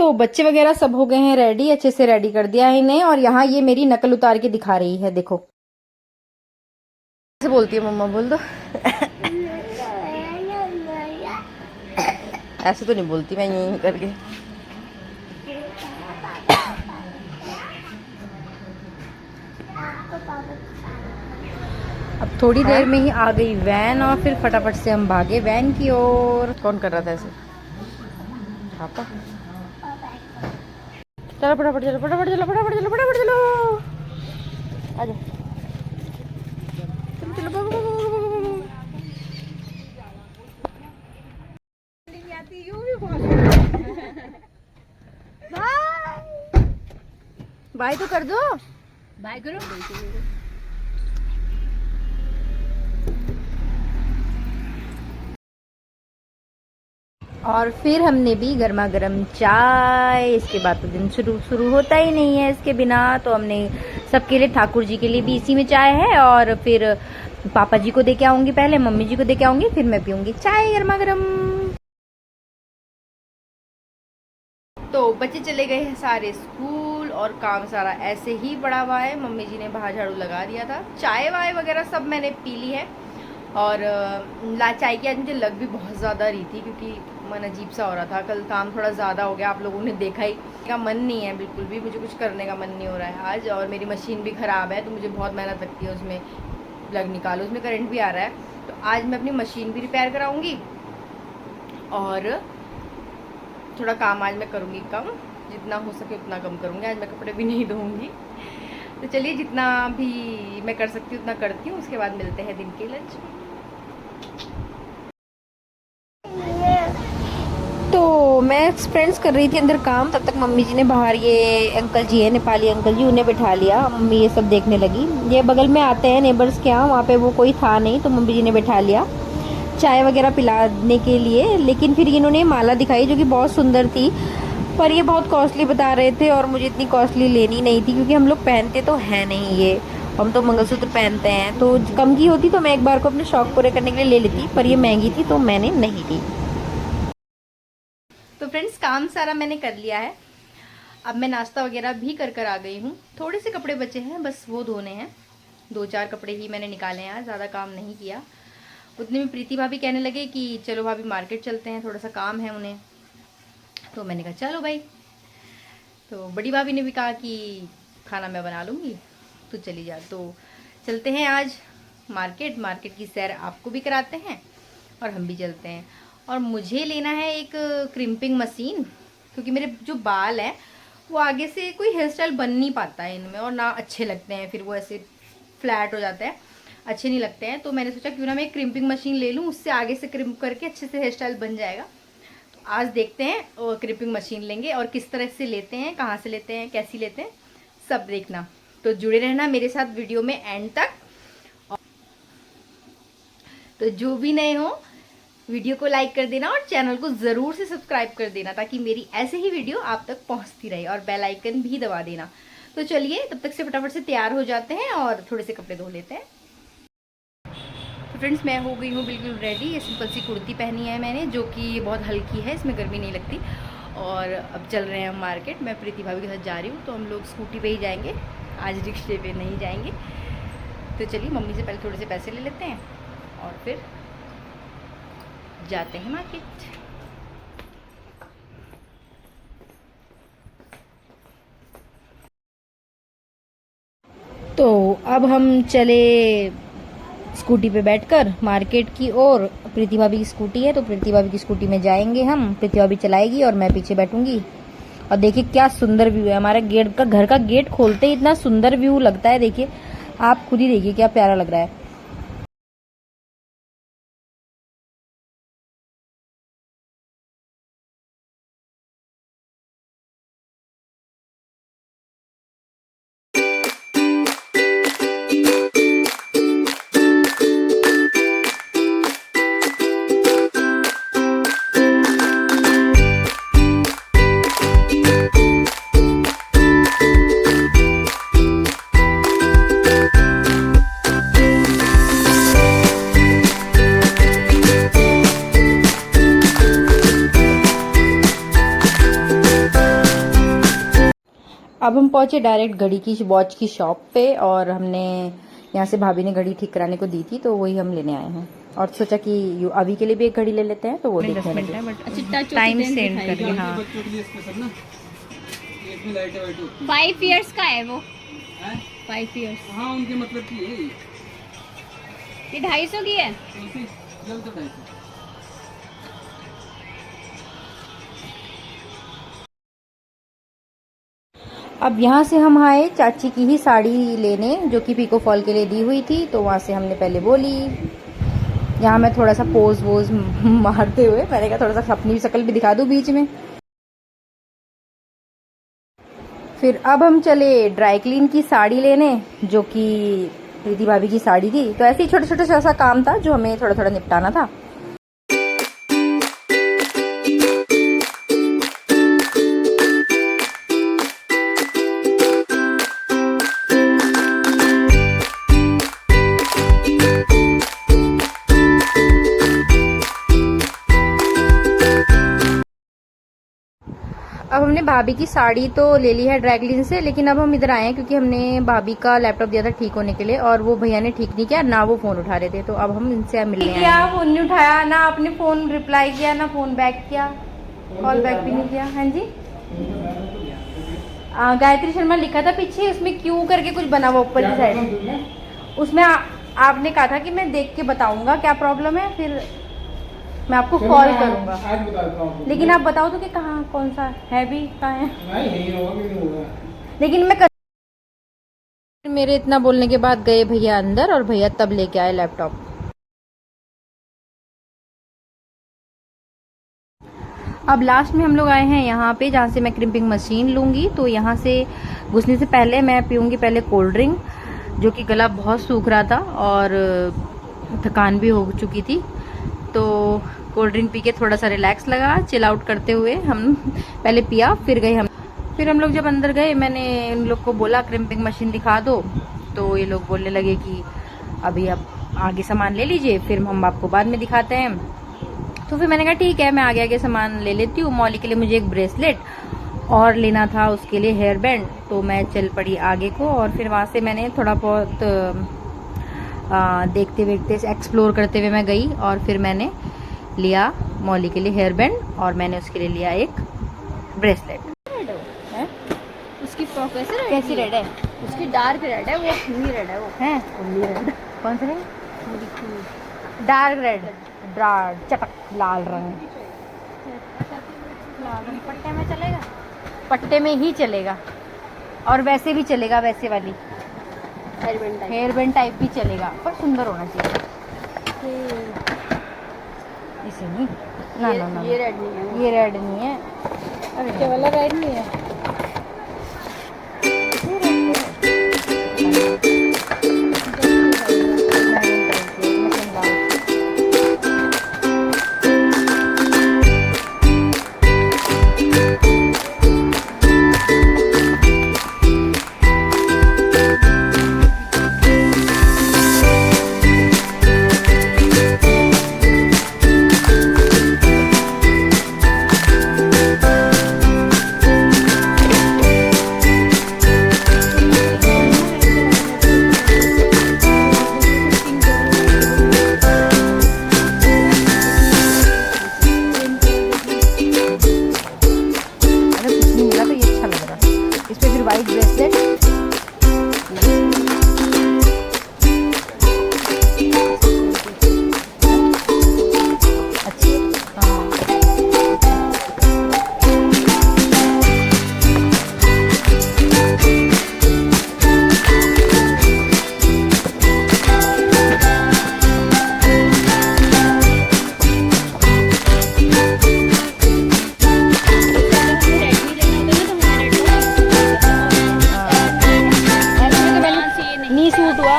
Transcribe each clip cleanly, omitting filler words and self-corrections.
तो बच्चे वगैरह सब हो गए हैं रेडी, अच्छे से रेडी कर दिया है इन्हें। और यहाँ ये मेरी नकल उतार के दिखा रही है, देखो ऐसे बोलती है मम्मा, बोल दो। ऐसे तो नहीं बोलती, मैं यूं करके। अब थोड़ी देर में ही आ गई वैन और फिर फटाफट से हम भागे वैन की ओर। कौन कर रहा था ऐसे? पापा। चलो फटाफट चलो, फटाफट चलो, फटाफट चलो, फटाफट चलो, आ जाओ। चलो चलो, भागो, भागो, भागो, भागो। बाय तो कर दो, बाय करो। और फिर हमने भी गर्मा गर्म चाय। इसके बाद तो दिन शुरू होता ही नहीं है इसके बिना। तो हमने सबके लिए, ठाकुर जी के लिए भी इसी में चाय है, और फिर पापा जी को दे के आऊंगी, पहले मम्मी जी को दे के आऊंगी, फिर मैं पीऊंगी चाय गर्मा गर्म। तो बच्चे चले गए हैं सारे स्कूल और काम सारा ऐसे ही पड़ा हुआ है। मम्मी जी ने बाहर झाड़ू लगा दिया था, चाय वाय वगैरह सब मैंने पी ली है। और चाय की आज मुझे लग भी बहुत ज़्यादा रही थी, क्योंकि मन अजीब सा हो रहा था। कल काम थोड़ा ज़्यादा हो गया, आप लोगों ने देखा ही। का मन नहीं है बिल्कुल भी, मुझे कुछ करने का मन नहीं हो रहा है आज। और मेरी मशीन भी ख़राब है, तो मुझे बहुत मेहनत लगती है उसमें प्लग निकालो, उसमें करंट भी आ रहा है। तो आज मैं अपनी मशीन भी रिपेयर कराऊँगी और थोड़ा काम आज मैं करूँगी कम, जितना हो सके उतना कम करूँगी। आज मैं कपड़े भी नहीं धोऊँगी। तो चलिए, जितना भी मैं कर सकती हूँ उतना करती हूँ, उसके बाद मिलते हैं दिन के लंच में। तो मैं फ्रेंड्स कर रही थी अंदर काम, तब तक मम्मी जी ने बाहर, ये अंकल जी है नेपाली अंकल जी, उन्हें बिठा लिया। मम्मी ये सब देखने लगी। ये बगल में आते हैं नेबर्स के यहाँ, वहाँ पे वो कोई था नहीं, तो मम्मी जी ने बिठा लिया चाय वगैरह पिलाने के लिए। लेकिन फिर इन्होंने माला दिखाई जो कि बहुत सुंदर थी, पर ये बहुत कॉस्टली बता रहे थे और मुझे इतनी कॉस्टली लेनी नहीं थी, क्योंकि हम लोग पहनते तो हैं नहीं ये, हम तो मंगलसूत्र पहनते हैं। तो कम की होती तो मैं एक बार को अपने शौक पूरे करने के लिए ले लेती, पर ये महंगी थी तो मैंने नहीं ली। तो फ्रेंड्स, काम सारा मैंने कर लिया है। अब मैं नाश्ता वगैरह भी कर आ गई हूँ। थोड़े से कपड़े बचे हैं, बस वो धोने हैं। 2-4 कपड़े ही मैंने निकाले हैं, ज़्यादा काम नहीं किया। उतने में प्रीति भाभी कहने लगे कि चलो भाभी मार्केट चलते हैं, थोड़ा सा काम है उन्हें। तो मैंने कहा चलो भाई। तो बड़ी भाभी ने भी कहा कि खाना मैं बना लूँगी, तो चली जा। तो चलते हैं आज मार्केट की सैर आपको भी कराते हैं और हम भी चलते हैं। और मुझे लेना है एक क्रिम्पिंग मशीन, क्योंकि मेरे जो बाल हैं वो आगे से कोई हेयर स्टाइल बन नहीं पाता है इनमें, और ना अच्छे लगते हैं, फिर वो ऐसे फ्लैट हो जाते हैं, अच्छे नहीं लगते हैं। तो मैंने सोचा क्यों ना मैं एक क्रिम्पिंग मशीन ले लूँ, उससे आगे से क्रिम्प करके अच्छे से हेयर स्टाइल बन जाएगा। तो आज देखते हैं क्रिम्पिंग मशीन लेंगे, और किस तरह से लेते हैं, कहाँ से लेते हैं, कैसी लेते हैं, सब देखना। तो जुड़े रहना मेरे साथ वीडियो में एंड तक। तो जो भी नए हो वीडियो को लाइक कर देना और चैनल को ज़रूर से सब्सक्राइब कर देना, ताकि मेरी ऐसे ही वीडियो आप तक पहुंचती रहे, और बेल आइकन भी दबा देना। तो चलिए, तब तक से फटाफट से तैयार हो जाते हैं और थोड़े से कपड़े धो लेते हैं। तो फ्रेंड्स, मैं हो गई हूँ बिल्कुल रेडी। ये सिंपल सी कुर्ती पहनी है मैंने, जो कि बहुत हल्की है, इसमें गर्मी नहीं लगती। और अब चल रहे हैं हम मार्केट। मैं प्रीति भाभी के साथ जा रही हूँ, तो हम लोग स्कूटी पे ही जाएंगे, आज रिक्शे पे नहीं जाएंगे। तो चलिए, मम्मी से पहले थोड़े से पैसे ले लेते हैं और फिर जाते हैं मार्केट। तो अब हम चले स्कूटी पे बैठकर मार्केट की ओर। प्रीति भाभी की स्कूटी है, तो प्रीति भाभी की स्कूटी में जाएंगे हम। प्रीति भाभी चलाएगी और मैं पीछे बैठूंगी। और देखिए क्या सुंदर व्यू है, हमारे गेट का, घर का गेट खोलते ही इतना सुंदर व्यू लगता है। देखिए, आप खुद ही देखिए क्या प्यारा लग रहा है। अब हम पहुंचे डायरेक्ट घड़ी की वॉच की शॉप पे, और हमने यहाँ से भाभी ने घड़ी ठीक कराने को दी थी तो वही हम लेने आए हैं, और सोचा कि अभी के लिए भी एक घड़ी ले लेते हैं, तो वो देखने लगे। टाइम सेंड करिए। हाँ 5 इयर्स का है वो, 5 इयर्स। हाँ उनके मतलब की है ये 250 की है। अब यहाँ से हम आए चाची की ही साड़ी लेने, जो कि पीको फॉल के लिए दी हुई थी, तो वहाँ से हमने पहले वो ली। यहाँ मैं थोड़ा सा पोज वोज मारते हुए मैंने कहा थोड़ा सा अपनी शक्ल भी दिखा दूँ बीच में। फिर अब हम चले ड्राई क्लीन की साड़ी लेने, जो कि प्रीति भाभी की साड़ी थी। तो ऐसे ही छोटा छोटा सा काम था जो हमें थोड़ा थोड़ा निपटाना था। अब हमने भाभी की साड़ी तो ले ली है ड्राई क्लीन से, लेकिन अब हम इधर आए हैं क्योंकि हमने भाभी का लैपटॉप दिया था ठीक होने के लिए, और वो भैया ने ठीक नहीं किया, ना वो फोन उठा रहे थे, तो अब हम इनसे मिलने आए हैं। फोन नहीं उठाया, ना आपने फोन रिप्लाई किया, ना फोन बैक किया, कॉल बैक भी नहीं किया। हाँ जी, गायत्री शर्मा लिखा था पीछे, उसमें क्यू करके कुछ बना हुआ ऊपर की साइड, उसमें आपने कहा था कि मैं देख के बताऊंगा क्या प्रॉब्लम है, फिर मैं आपको कॉल करूंगा। आज बताता हूँ, लेकिन आप बताओ तो कि कहाँ कौन सा है, भी कहाँ है। नहीं होगा। लेकिन मेरे इतना बोलने के बाद गए भैया अंदर, और भैया तब लेके आए लैपटॉप। अब लास्ट में हम लोग आए हैं यहाँ पे, जहाँ से मैं क्रिम्पिंग मशीन लूंगी। तो यहाँ से घुसने से पहले मैं पीऊंगी पहले कोल्ड ड्रिंक, जो कि गला बहुत सूख रहा था और थकान भी हो चुकी थी। तो कोल्ड ड्रिंक पी के थोड़ा सा रिलैक्स लगा, चिल आउट करते हुए हम पहले पिया, फिर हम लोग जब अंदर गए, मैंने इन लोग को बोला क्रिम्पिंग मशीन दिखा दो, तो ये लोग बोलने लगे कि अभी आप आगे सामान ले लीजिए, फिर हम आपको बाद में दिखाते हैं। तो फिर मैंने कहा ठीक है, मैं आगे आगे सामान ले लेती हूँ। मौली के लिए मुझे एक ब्रेसलेट और लेना था, उसके लिए हेयर बैंड, तो मैं चल पड़ी आगे को, और फिर वहाँ से मैंने थोड़ा बहुत देखते देखते एक्सप्लोर करते हुए मैं गई, और फिर मैंने लिया मौली के लिए हेयर बैंड, और मैंने उसके लिए लिया एक ब्रेसलेट। उसकी फ्रॉक कैसी रेड है? उसकी डार्क रेड है, वो खूनी रेड है। वो है रेड कौन सा है? डार्क रेड, चटक लाल रंग। पट्टे में चलेगा, पट्टे में ही चलेगा, और वैसे भी चलेगा, वैसे वाली हेयर बैंड टाइप भी चलेगा, पर सुंदर होना चाहिए। इसे नहीं, ना ये रेड नहीं है, ये रेड नहीं है। अरे ये वाला रेड नहीं है। वाइट ब्रेसलेट, अच्छी। नी सूट हुआ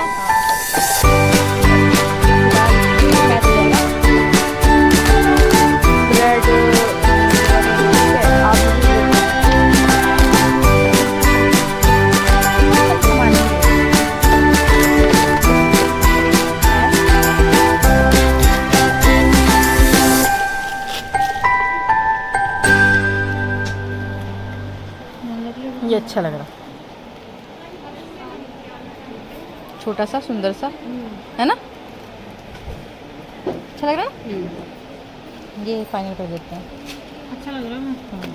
ये अच्छा लग रहा है। छोटा सा सुंदर सा, है ना? अच्छा लग रहा है ना? ये फाइनल कर देते हैं। अच्छा लग रहा है।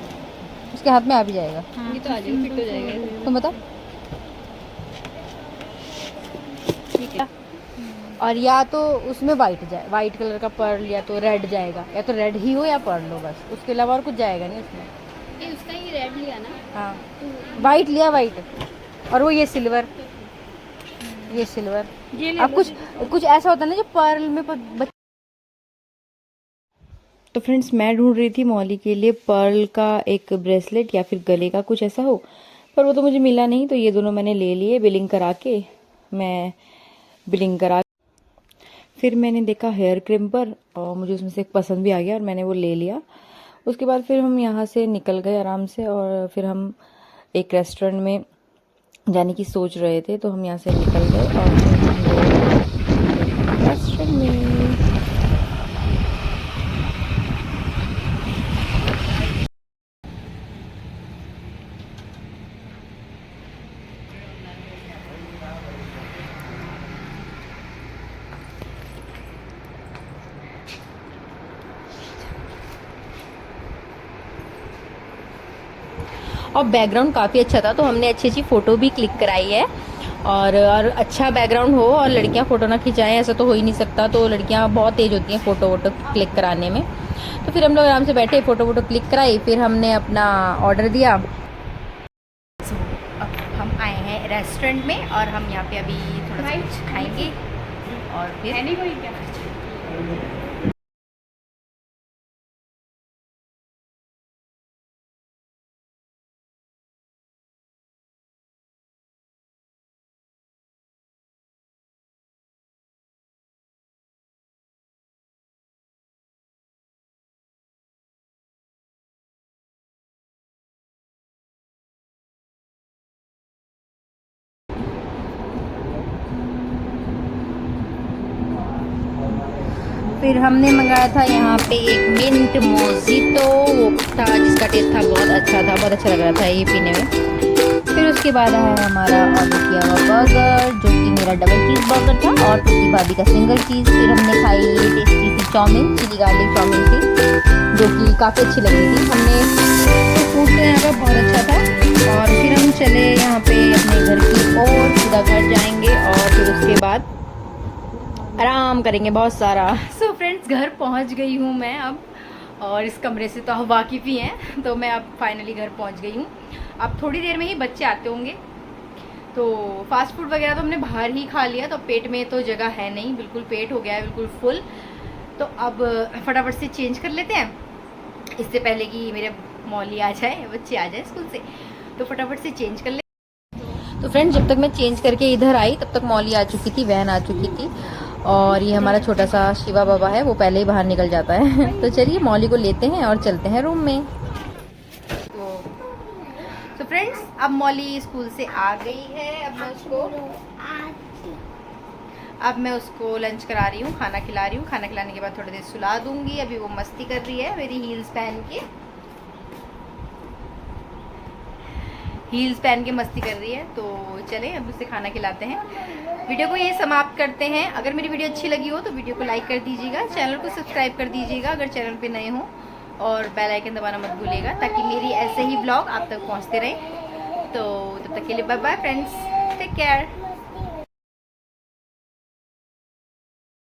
उसके हाथ में आ भी जाएगा। ये तो आ जाएगा, फिट हो जाएगा। तुम बताओ। ठीक है। और या तो उसमें वाइट जाए, वाइट कलर का पर्ल, या तो रेड जाएगा, या तो रेड ही हो या पर्ल हो, बस उसके अलावा और कुछ जाएगा नहीं उसमें। ये उसका ही रेड लिया ना? हाँ, वाइट लिया, वाइट। और वो ये सिल्वर, ये सिल्वर। अब कुछ ऐसा होता है ना जो पर्ल में तो फ्रेंड्स, मैं ढूंढ रही थी मौली के लिए पर्ल का एक ब्रेसलेट या फिर गले का कुछ ऐसा हो, पर वो तो मुझे मिला नहीं। तो ये दोनों मैंने ले लिए बिलिंग करा के। मैं बिलिंग करा, फिर मैंने देखा हेयर क्रीम पर और मुझे उसमें से एक पसंद भी आ गया और मैंने वो ले लिया। उसके बाद फिर हम यहाँ से निकल गए आराम से, और फिर हम एक रेस्टोरेंट में जाने की सोच रहे थे, तो हम यहाँ से निकल गए और फिर हम गए रेस्टोरेंट में। और बैकग्राउंड काफ़ी अच्छा था, तो हमने अच्छी अच्छी फ़ोटो भी क्लिक कराई है। और अच्छा बैकग्राउंड हो और लड़कियां फ़ोटो ना खिंचाएं, ऐसा तो हो ही नहीं सकता। तो लड़कियां बहुत तेज़ होती हैं फ़ोटो वोटो क्लिक कराने में। तो फिर हम लोग आराम से बैठे, फ़ोटो वोटो क्लिक कराई, फिर हमने अपना ऑर्डर दिया। अब हम आए हैं रेस्टोरेंट में और हम यहाँ पे अभी थोड़ा सा कुछ खाएंगे और फिर हमने मंगाया था यहाँ पे एक मिंट मोजितो, वो था जिसका टेस्ट था बहुत अच्छा था, बहुत अच्छा लग रहा था ये पीने में। फिर उसके बाद है हमारा ऑर्डर किया हुआ बर्गर, जो कि मेरा डबल चीज़ बर्गर था और प्रीति भाभी का सिंगल चीज़। फिर हमने खाई ये टेस्टी सी चाउमीन, चिली गार्लिक चाउमीन थी, जो कि काफ़ी अच्छी लग रही थी। हमने फूड तो यहाँ का बहुत अच्छा था। और फिर हम चले यहाँ पे अपने घर की ओर, सीधा घर जाएंगे और फिर उसके बाद आराम करेंगे बहुत सारा। सो फ्रेंड्स, घर पहुंच गई हूँ मैं अब, और इस कमरे से तो आप वाकिफ़ ही हैं। तो मैं अब फाइनली घर पहुंच गई हूँ। अब थोड़ी देर में ही बच्चे आते होंगे, तो फास्ट फूड वगैरह तो हमने बाहर ही खा लिया, तो पेट में तो जगह है नहीं, बिल्कुल पेट हो गया है बिल्कुल फुल। तो अब फटाफट से चेंज कर लेते हैं, इससे पहले कि मेरे मौली आ जाए, बच्चे आ जाए स्कूल से, तो फटाफट से चेंज कर ले। तो फ्रेंड्स, जब तक मैं चेंज करके इधर आई तब तक मौली आ चुकी थी, वैन आ चुकी थी। और ये हमारा छोटा सा शिवा बाबा है, वो पहले ही बाहर निकल जाता है। तो चलिए मौली को लेते हैं और चलते हैं रूम में। तो फ्रेंड्स, अब मौली स्कूल से आ गई है। अब मैं उसको लंच करा रही हूँ, खाना खिला रही हूँ। खाना खिलाने के बाद थोड़ी देर सुला दूंगी। अभी वो मस्ती कर रही है मेरी हील्स पहन के मस्ती कर रही है। तो चलें अब उसे खाना खिलाते हैं। वीडियो को ये समाप्त करते हैं। अगर मेरी वीडियो अच्छी लगी हो तो वीडियो को लाइक कर दीजिएगा, चैनल को सब्सक्राइब कर दीजिएगा अगर चैनल पे नए हो, और बेल आइकन दबाना मत भूलिएगा, ताकि मेरी ऐसे ही ब्लॉग आप तक पहुंचते रहें। तो तब तक के लिए bye bye friends, take care.